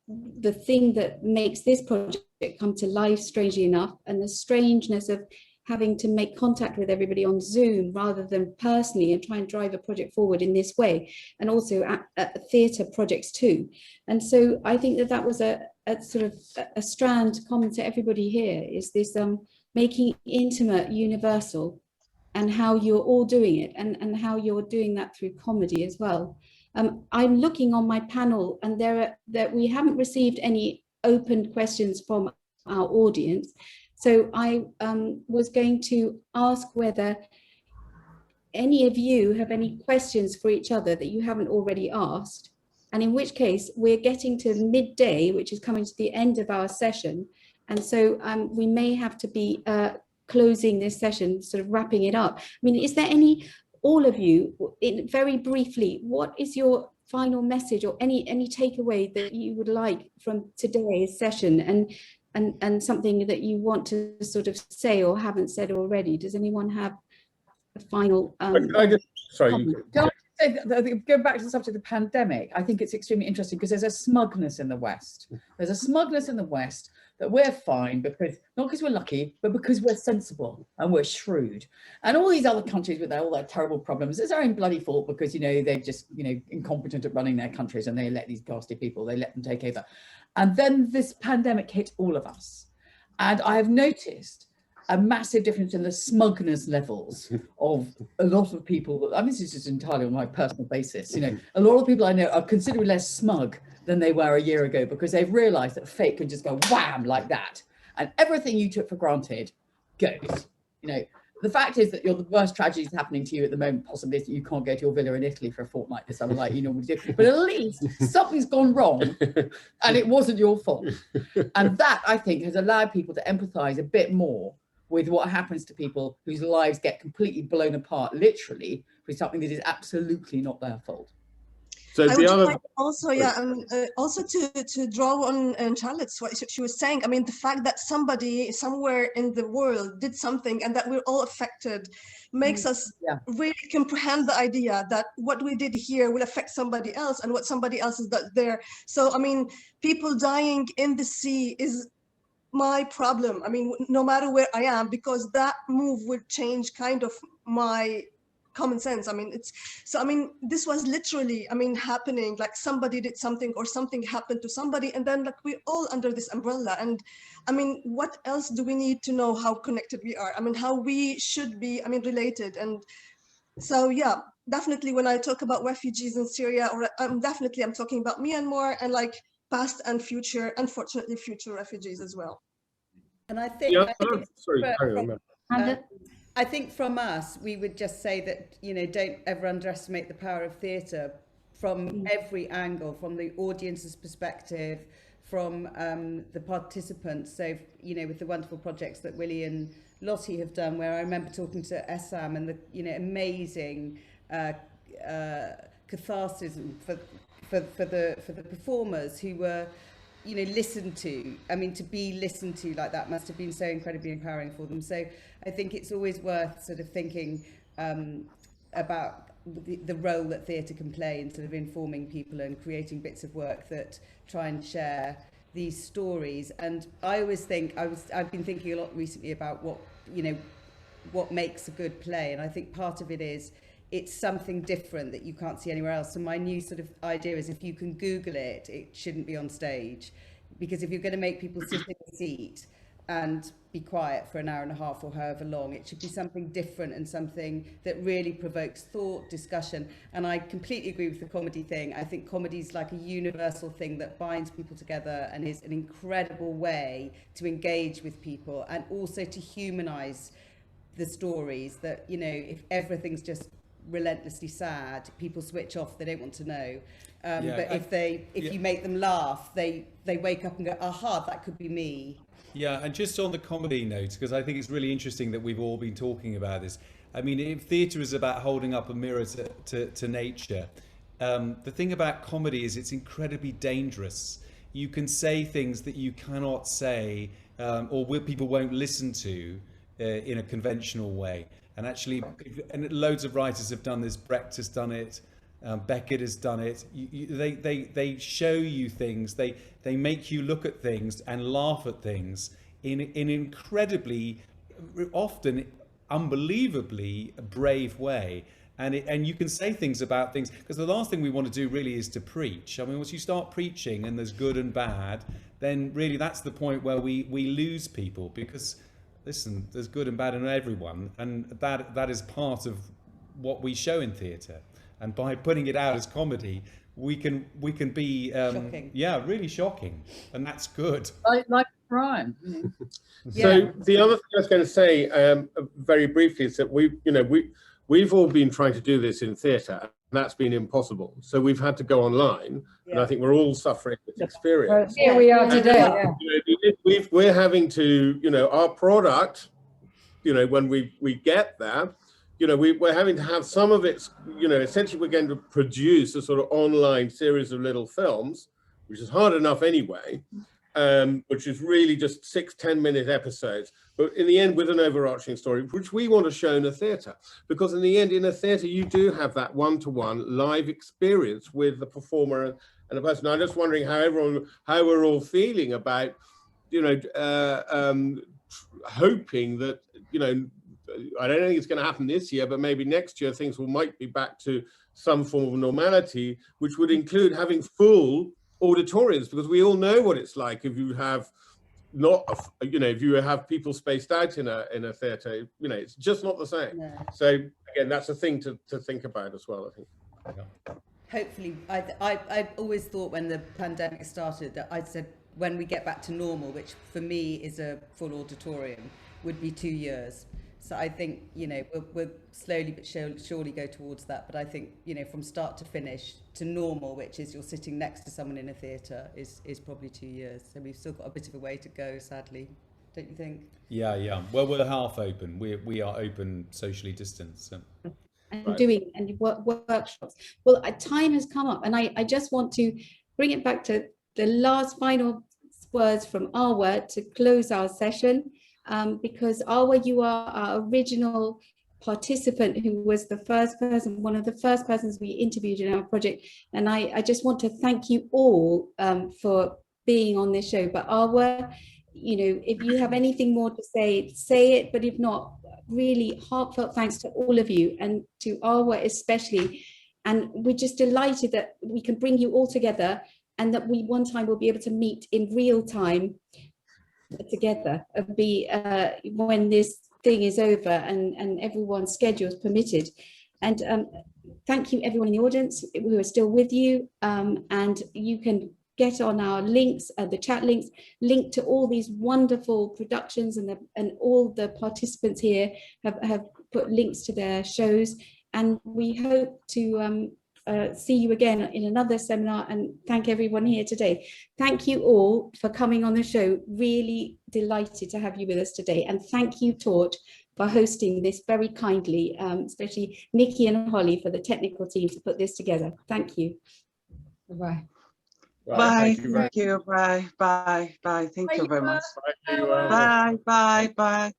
the thing that makes this project come to life, strangely enough, and the strangeness of having to make contact with everybody on Zoom rather than personally, and try and drive a project forward in this way, and also at theatre projects too. And so I think that was a sort of a strand common to everybody here, is this making intimate universal, and how you're all doing it, and how you're doing that through comedy as well. I'm looking on my panel, and we haven't received any open questions from our audience. So I was going to ask whether any of you have any questions for each other that you haven't already asked, and in which case we're getting to midday, which is coming to the end of our session. And so we may have to be closing this session, sort of wrapping it up. I mean, is there any, all of you, very briefly, what is your final message or any takeaway that you would like from today's session, and something that you want to sort of say or haven't said already? Does anyone have a final sorry. Go back to the subject of the pandemic. I think it's extremely interesting because there's a smugness in the West. There's a smugness in the West that we're fine because, not because we're lucky, but because we're sensible and we're shrewd. And all these other countries with all their terrible problems, it's their own bloody fault because, you know, they're just, you know, incompetent at running their countries, and they let these ghastly people, they let them take over. And then this pandemic hit all of us. And I have noticed a massive difference in the smugness levels of a lot of people. I mean, this is just entirely on my personal basis. You know, a lot of people I know are considerably less smug than they were a year ago, because they've realized that fate can just go wham like that, and everything you took for granted goes. You know, the fact is that the worst tragedy is happening to you at the moment possibly is that you can't go to your villa in Italy for a fortnight this summer like you normally do, but at least something's gone wrong and it wasn't your fault. And that, I think, has allowed people to empathize a bit more with what happens to people whose lives get completely blown apart, literally, for something that is absolutely not their fault. So I would like also, yeah, also to draw on Charlotte's what she was saying. I mean, the fact that somebody somewhere in the world did something and that we're all affected makes us really comprehend the idea that what we did here will affect somebody else, and what somebody else is there. So, I mean, people dying in the sea is my problem. I mean, no matter where I am, because that move would change kind of my common sense. I mean, I mean, this was literally, I mean, happening, like somebody did something or something happened to somebody, and then like we're all under this umbrella. And I mean, what else do we need to know how connected we are? I mean, how we should be, I mean, related. And so, yeah, definitely when I talk about refugees in Syria, or I'm talking about Myanmar and like past and future, unfortunately, future refugees as well. And I think, I think from us, we would just say that, you know, don't ever underestimate the power of theatre from every angle, from the audience's perspective, from the participants. So, you know, with the wonderful projects that Willie and Lottie have done, where I remember talking to Essam and the, you know, amazing catharsis for the performers who were, you know, listened to. I mean, to be listened to like that must have been so incredibly empowering for them. So I think it's always worth sort of thinking about the role that theatre can play in sort of informing people and creating bits of work that try and share these stories. And I always think, I've been thinking a lot recently about what makes a good play. And I think part of it is it's something different that you can't see anywhere else. So my new sort of idea is, if you can Google it, it shouldn't be on stage. Because if you're going to make people sit in a seat and be quiet for an hour and a half or however long. It should be something different and something that really provokes thought, discussion. And I completely agree with the comedy thing. I think comedy is like a universal thing that binds people together and is an incredible way to engage with people and also to humanize the stories that, you know, if everything's just relentlessly sad, people switch off, they don't want to know. But if you make them laugh, they wake up and go, aha, that could be me. Yeah, and just on the comedy note, because I think it's really interesting that we've all been talking about this. I mean, if theatre is about holding up a mirror to nature, the thing about comedy is it's incredibly dangerous. You can say things that you cannot say, or people won't listen to in a conventional way. And actually, and loads of writers have done this. Brecht has done it. Beckett has done it. They show you things. They make you look at things and laugh at things in incredibly, often unbelievably brave way. And you can say things about things, because the last thing we want to do really is to preach. I mean, once you start preaching and there's good and bad, then really that's the point where we lose people, because listen, there's good and bad in everyone, and that is part of what we show in theatre. And by putting it out as comedy, we can be really shocking, and that's good. Like crime. So the other thing I was going to say very briefly is that we've all been trying to do this in theatre, and that's been impossible. So we've had to go online, and I think we're all suffering this experience. Here we are today. We're having to, our product, when we get there, we're having to have some of it, essentially we're going to produce a sort of online series of little films, which is hard enough anyway, which is really just 6-10 minute episodes, but in the end with an overarching story, which we want to show in a theatre. Because in the end, in a theatre, you do have that one-to-one live experience with the performer and the person. I'm just wondering how we're all feeling about, hoping that, I don't think it's going to happen this year, but maybe next year things might be back to some form of normality, which would include having full auditoriums, because we all know what it's like if you have if you have people spaced out in a theatre, it's just not the same. No. So again, that's a thing to think about as well, I think. Yeah. Hopefully, I always thought when the pandemic started that I said when we get back to normal, which for me is a full auditorium, would be 2 years. So I think, we'll slowly but surely go towards that. But I think, from start to finish to normal, which is you're sitting next to someone in a theatre, is probably 2 years. So we've still got a bit of a way to go, sadly. Don't you think? Yeah. Well, we're half open. We are open, socially distanced. So. And doing workshops. Well, time has come up, and I just want to bring it back to the last final words from Arwa to close our session. Because Arwa, you are our original participant who was one of the first persons we interviewed in our project. And I just want to thank you all for being on this show. But Arwa, if you have anything more to say it, but if not, really heartfelt thanks to all of you, and to Arwa especially. And we're just delighted that we can bring you all together, and that we one time will be able to meet in real time together and be when this thing is over and everyone's schedules permitted. And thank you everyone in the audience who are still with you, and you can get on our links, the chat links, linked to all these wonderful productions, and all the participants here have put links to their shows, and we hope to see you again in another seminar, and thank everyone here today. Thank you all for coming on the show. Really delighted to have you with us today, and thank you, Torch, for hosting this very kindly, especially Nikki and Holly for the technical team to put this together. Thank you. Bye. Bye. Thank you. Bye. Bye. Bye. Thank you very much. Bye. Bye. Bye.